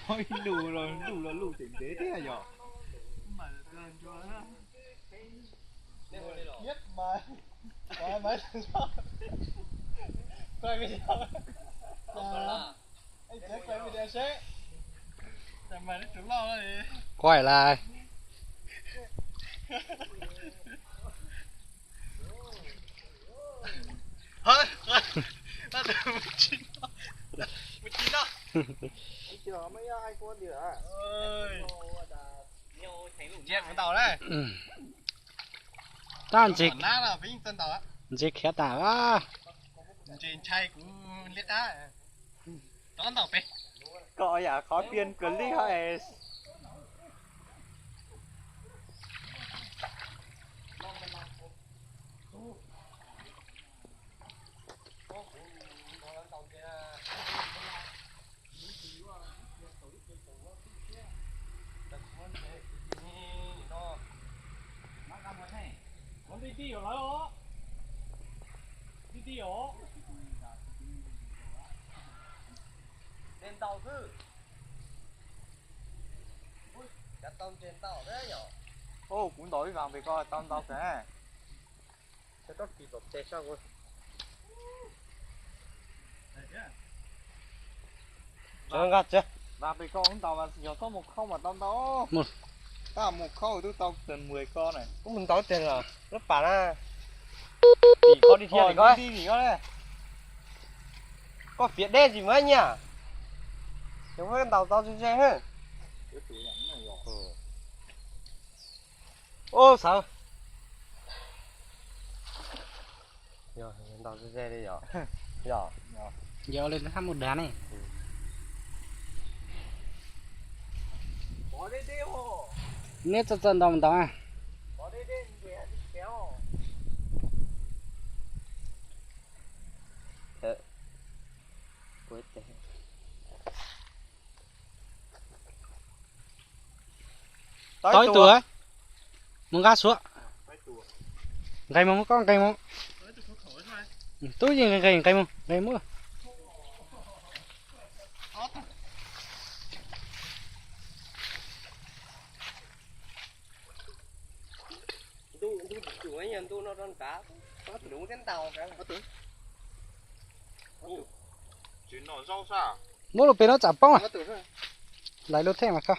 Ôi lù là lù tỉnh tế thế à nhở? Biết mà. Quay mấy lần sau. Quay video. Anh sẽ quay video sẽ. Chẳng mà nó trúng lo đó thì. Quay lại. Thôi. Nó từ 19 đó. 19 đó. Chưa mấy ai con gì hả? Ơi. Chết con tàu đấy. Tan chỉ Còn nát là với tên tàu á. chỉ khẽ tả á. Trên chay cũng liết đá. Con tàu pe. Cọ giả khó tiền click hay Đi đi ở đó. Đi đi ở. Trên tàu chứ. Cả tông trên tàu đấy nhở. ô cũng đổi vàng về coi tao tao kìa. Sẽ có kỹ thuật chạy sao rồi. Cho gạt chứ. Vàng về con tao mà giờ có một không mà tao đó. Một. Tao một khâu tôi tao gần 10 con này. Cũng mình tối tiền rồi. Rất bản à. Thì con đi theo thì coi. Đi thì coi đây. Có phía đen gì mới nhỉ? Chúng với tàu tao trên xe hết. Cái túi nhắn này rồi. Ô sao? Rồi, tàu trên xe đi rồi. Rồi. Giờ lên thăm một đàn này. Bỏ đi đi hồ. Nét cho chân đồng tao à. Bỏ đi đi về đi kéo. Cuối thế. Tối tủa. Muốn gạt xuống. Gây mông con gây mông. Tôi gì gây mông, gây mưa. Chủ ấy nhận tu nó con cá. Có đúng trên tàu cả. Có tướng. Chuyện nó rau sao? Mỗi lần nó chả bông à. Có tướng thôi. Lại lốt thêm mà không.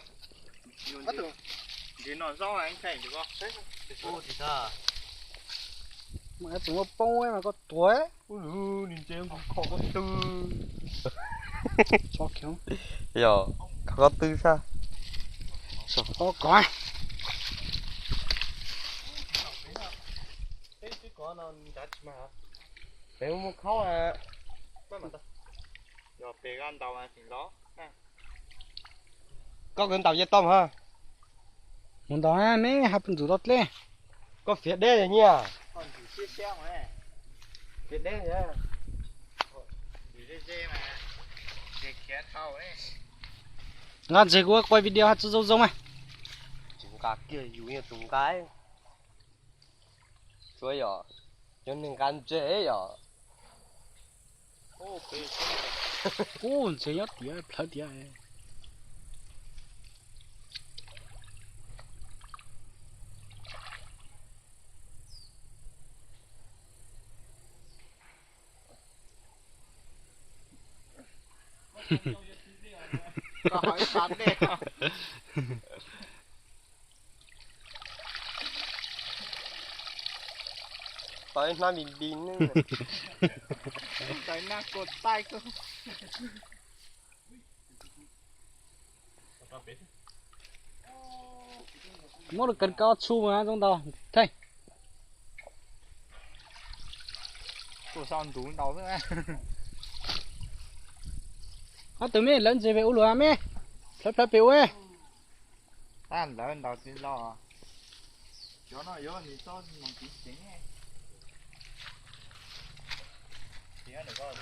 Có tướng. Chuyện nó rau này anh thấy được không? Ô thì sao? Mà chúng nó bông ấy mà có tuổi. Ui nhìn xem cũng khó có tư. Cho kiểu. Giờ có tư sao? Sao có coi. Cái con nó đã mà. Nếu muốn khóc à. Mấy mà ta. Giờ về gan tàu này thì đó. Có gần tàu dây tôm ha. Muốn đó à, mấy hạt bình rủ đốt lên. Có phía đen rồi nha. Còn chỉ chia xe mà này. Phía đen nha. Chỉ dê mà. Để khé thau ấy. Ngon gì của quay video hạt dâu dâu này. Chúng cá kia dù như chúng cái. Rồi giờ. Cho nên gan chế giờ. Ô bê Ô, chế nhớ tía, phở tía. có hỏi sẵn đi. Tới nó bị pin nữa. Cái nát cột tay cơ. Mỗi lần cần cao su mà trong tàu. Thấy. Ủa sao anh tú đầu thế này? Từ mấy lớn gì về u lúa mấy. Phép biểu ấy. Ta lớn đầu tiên lo. Cho nó vô thì cho nó chỉ chính ấy. Thì nó được rồi.